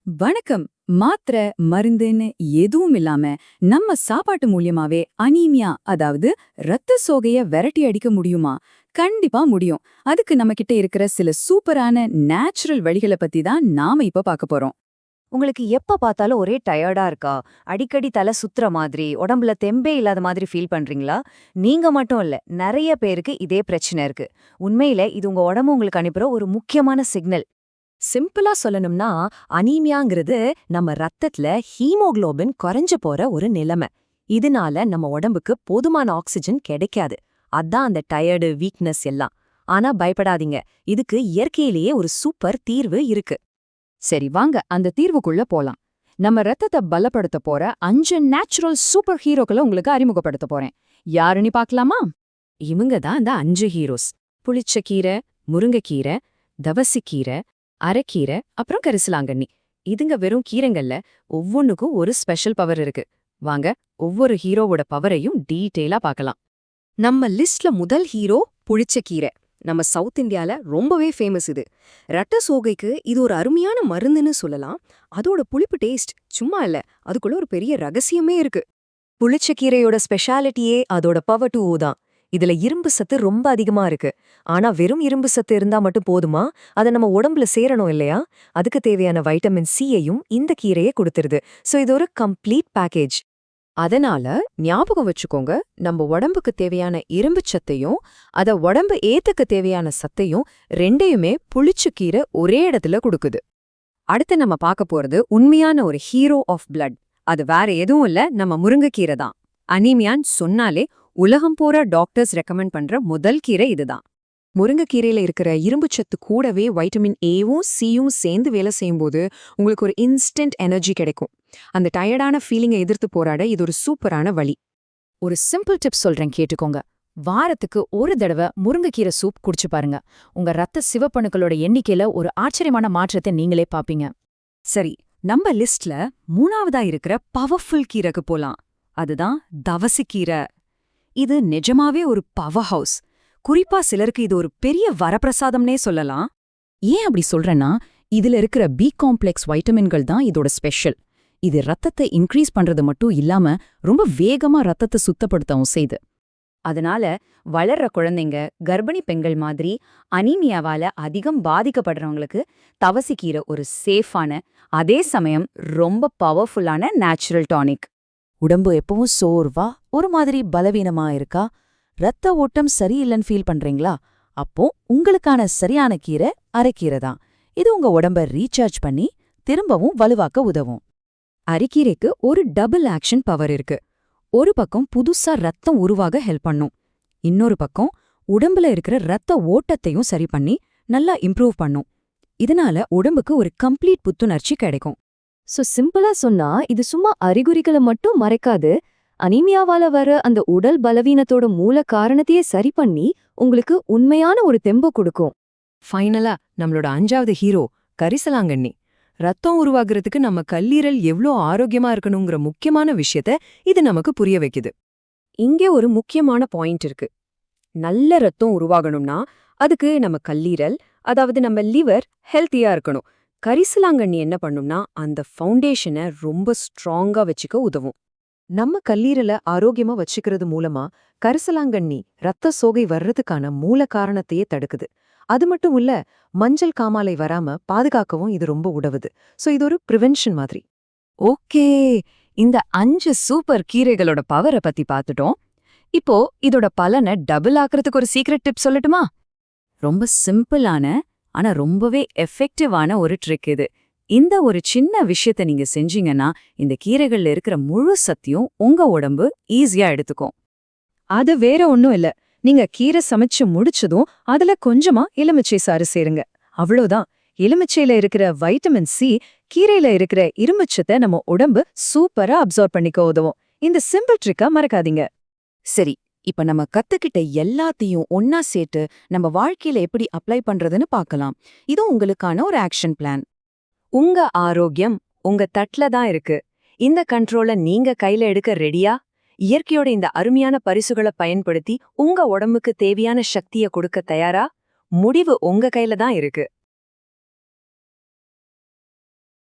வணக்கம். மாத்திரை மருந்துன்னு எதுவும் இல்லாம நம்ம சாப்பாட்டு மூலியமாவே அனீமியா, அதாவது ரத்த சோகைய விரட்டி அடிக்க முடியுமா? கண்டிப்பா முடியும். அதுக்கு நம்ம கிட்ட இருக்கிற சில சூப்பரான நேச்சுரல் வழிகளை பத்தி தான் நாம இப்ப பார்க்க போறோம். உங்களுக்கு எப்ப பார்த்தாலும் ஒரே டயர்டா இருக்கா? அடிக்கடி தலை சுத்துற மாதிரி, உடம்புல தெம்பே இல்லாத மாதிரி ஃபீல் பண்றீங்களா? நீங்க மட்டும் இல்ல, நெறைய பேருக்கு இதே பிரச்சனை இருக்கு. உண்மையில இது உங்க உடம்பு உங்களுக்கு அனுப்புற ஒரு முக்கியமான சிக்னல். சிம்பிளா சொல்லணும்னா, அனீமியாங்கிறது நம்ம ரத்தத்துல ஹீமோகுளோபின் குறைஞ்சு போற ஒரு நிலைமை. இதனால நம்ம உடம்புக்கு போதுமான ஆக்சிஜன் கிடைக்காது. அதான் அந்த டயர்டு, வீக்னஸ் எல்லாம். ஆனா பயப்படாதீங்க, இதுக்கு இயற்கையிலேயே ஒரு சூப்பர் தீர்வு இருக்கு. சரி வாங்க அந்த தீர்வுக்குள்ள போலாம். நம்ம ரத்தத்தை பலப்படுத்த போற 5 நேச்சுரல் சூப்பர் ஹீரோக்களை உங்களுக்கு அறிமுகப்படுத்த போறேன். யாருன்னு பார்க்கலாமா? இவங்க தான் அந்த 5 ஹீரோஸ். புளிச்சக்கீரை, முருங்கைக்கீரை, தவசிக்கீரை, அரைக்கீரை, அப்புறம் கரிசலாங்கண்ணி. இதுங்க வெறும் கீரைங்கள்ல ஒவ்வொன்னுக்கும் ஒரு ஸ்பெஷல் பவர் இருக்கு. வாங்க ஒவ்வொரு ஹீரோவோட பவரையும் டீட்டெயிலா பார்க்கலாம். நம்ம லிஸ்ட்ல முதல் ஹீரோ புளிச்சக்கீரை. நம்ம சவுத் இந்தியால ரொம்பவே ஃபேமஸ் இது. ரத்த சோகைக்கு இது ஒரு அருமையான மருந்துன்னு சொல்லலாம். அதோட புளிப்பு டேஸ்ட் சும்மா இல்ல, அதுக்குள்ள ஒரு பெரிய ரகசியமே இருக்கு. புளிச்சக்கீரையோட ஸ்பெஷாலிட்டியே அதோட பவர் டூ தான். இதுல இரும்பு சத்து ரொம்ப அதிகமா இருக்கு. ஆனா வெறும் இரும்பு சத்து இருந்தா மட்டும் போதுமா? அதை நம்ம உடம்புல சேரணும் இல்லையா? அதுக்கு தேவையான வைட்டமின் சியையும் இந்த கீரையே கொடுத்துருது. சோ இது ஒரு கம்ப்ளீட் பேக்கேஜ். அதனால ஞாபகம் வச்சுக்கோங்க, நம்ம உடம்புக்கு தேவையான இரும்பு சத்தையும் அத உடம்பு ஏத்துக்க தேவையான சத்தையும் ரெண்டையுமே புளிச்சக்கீரை ஒரே இடத்துல கொடுக்குது. அடுத்து நம்ம பார்க்க போறது உண்மையான ஒரு ஹீரோ ஆஃப் பிளட். அது வேற எதுவும் இல்ல, நம்ம முருங்கைக்கீரை தான். அனீமியான்னு சொன்னாலே உலகம் போற டாக்டர்ஸ் ரெக்கமெண்ட் பண்ற முதல் கீரை இதுதான். முருங்கைக்கீரையில இருக்கிற இரும்புச்சத்து கூடவே வைட்டமின் ஏவும் சியும் சேர்ந்து வேலை செய்யும்போது உங்களுக்கு ஒரு இன்ஸ்டன்ட் எனர்ஜி கிடைக்கும். அந்த டயர்டான ஃபீலிங்கை எதிர்த்து போராட இது ஒரு சூப்பரான வழி. ஒரு சிம்பிள் டிப்ஸ் சொல்றேன், கேட்டுக்கோங்க. வாரத்துக்கு ஒரு தடவை முருங்கைக்கீரை சூப் குடிச்சு பாருங்க. உங்க ரத்த சிவப்பணுக்களோட எண்ணிக்கையில ஒரு ஆச்சரியமான மாற்றத்தை நீங்களே பாப்பீங்க. சரி, நம்ம லிஸ்ட்ல 3ஆவதா இருக்கிற பவர்ஃபுல் கீரைக்கு போலாம். அதுதான் தவசிக்கீரை. இது நிஜமாவே ஒரு பவர் ஹவுஸ். குறிப்பா சிலருக்கு இது ஒரு பெரிய வரப்பிரசாதம்னே சொல்லலாம். ஏன் அப்படி சொல்றேன்னா, இதுல இருக்கிற பி காம்ப்ளெக்ஸ் வைட்டமின்கள் தான் இதோட ஸ்பெஷல். இது ரத்தத்தை இன்க்ரீஸ் பண்றது மட்டும் இல்லாம ரொம்ப வேகமா ரத்தத்தை சுத்தப்படுத்தவும் செய்து. அதனால வளர்ற குழந்தைங்க, கர்ப்பிணி பெண்கள் மாதிரி அனீமியாவால அதிகம் பாதிக்கப்படுறவங்களுக்கு தவசிக்கீரை ஒரு சேஃபான, அதே சமயம் ரொம்ப பவர்ஃபுல்லான நேச்சுரல் டானிக். உடம்பு எப்பவும் சோர்வா, ஒரு மாதிரி பலவீனமா இருக்கா? ரத்த ஓட்டம் சரியில்லைன்னு ஃபீல் பண்றீங்களா? அப்போ உங்களுக்கான சரியான கீரை அரைக்கீரை தான். இது உங்க உடம்ப ரீசார்ஜ் பண்ணி திரும்பவும் வலுவாக்க உதவும். அரிக்கீரைக்கு ஒரு டபுள் ஆக்ஷன் பவர் இருக்கு. ஒரு பக்கம் புதுசா ரத்தம் உருவாக ஹெல்ப் பண்ணும். இன்னொரு பக்கம் உடம்புல இருக்கிற ரத்த ஓட்டத்தையும் சரி பண்ணி நல்லா இம்ப்ரூவ் பண்ணும். இதனால உடம்புக்கு ஒரு கம்ப்ளீட் புத்துணர்ச்சி கிடைக்கும். சோ சிம்பிளா சொன்னா, இது சும்மா அறிகுறிகளை மட்டும் மறைக்காது. அனீமியாவால வர அந்த உடல் பலவீனத்தோட மூல காரணத்தையே சரி பண்ணி உங்களுக்கு உண்மையான ஒரு தெம்பு கொடுக்கும். ஃபைனலா நம்மளோட 5வது ஹீரோ கரிசலாங்கண்ணி. ரத்தம் உருவாகிறதுக்கு நம்ம கல்லீரல் எவ்ளோ ஆரோக்கியமா இருக்கணுங்கிற முக்கியமான விஷயத்த இது நமக்கு புரிய வைக்குது. இங்கே ஒரு முக்கியமான பாயிண்ட் இருக்கு. நல்ல ரத்தம் உருவாகணும்னா அதுக்கு நம்ம கல்லீரல், அதாவது நம்ம லிவர் ஹெல்த்தியா இருக்கணும். கரிசலாங்கண்ணி என்ன பண்ணும்னா அந்த ஃபவுண்டேஷனை ரொம்ப ஸ்ட்ராங்கா வச்சுக்க உதவும். நம்ம கல்லீரலை ஆரோக்கியமா வச்சுக்கிறது மூலமா கரிசலாங்கண்ணி ரத்த சோகை வர்றதுக்கான மூல காரணத்தையே தடுக்குது. அது மட்டும் இல்ல, மஞ்சள் காமாலை வராம பாதுகாக்கவும் இது ரொம்ப உதவுது. சோ இது ஒரு பிரிவென்ஷன் மாதிரி. ஓகே, இந்த 5 சூப்பர் கீரைகளோட பவரை பத்தி பார்த்துட்டோம். இப்போ இதோட பலனை டபுள் ஆக்குறதுக்கு ஒரு சீக்ரெட் டிப் சொல்லட்டுமா? ரொம்ப சிம்பிளான ஆனா ரொம்பவே எஃபெக்டிவான ஒரு ட்ரிக் இது. இந்த ஒரு சின்ன விஷயத்த நீங்க செஞ்சீங்கன்னா இந்த கீரைகள்ல இருக்கிற முழு சத்தையும் உங்க உடம்பு ஈஸியா எடுத்துக்கும். அது வேற ஒண்ணும் இல்ல. நீங்க கீரை சமைச்சு முடிச்சதும் அதுல கொஞ்சமா எலுமிச்சை சாறு சேருங்க. அவ்வளோதான். எலுமிச்சையில இருக்கிற வைட்டமின் சி கீரையில இருக்கிற இரும்புச்சத்தை நம்ம உடம்பு சூப்பரா அப்சார்ப் பண்ணிக்க உதவும். இந்த சிம்பிள் ட்ரிக்கா மறக்காதீங்க. சரி, இப்ப நம்ம கத்துக்கிட்ட எல்லாத்தையும் ஒன்னா சேர்த்து நம்ம வாழ்க்கையில எப்படி அப்ளை பண்றதுன்னு பார்க்கலாம். இது உங்களுக்கான ஒரு ஆக்ஷன் பிளான். உங்க ஆரோக்கியம் உங்க தட்டுல தான் இருக்கு. இந்த கண்ட்ரோலை நீங்க கையில எடுக்க ரெடியா? இயற்கையோட இந்த அருமையான பரிசுகளை பயன்படுத்தி உங்க உடம்புக்கு தேவையான சக்தியை கொடுக்க தயாரா? முடிவு உங்க கையில தான் இருக்கு.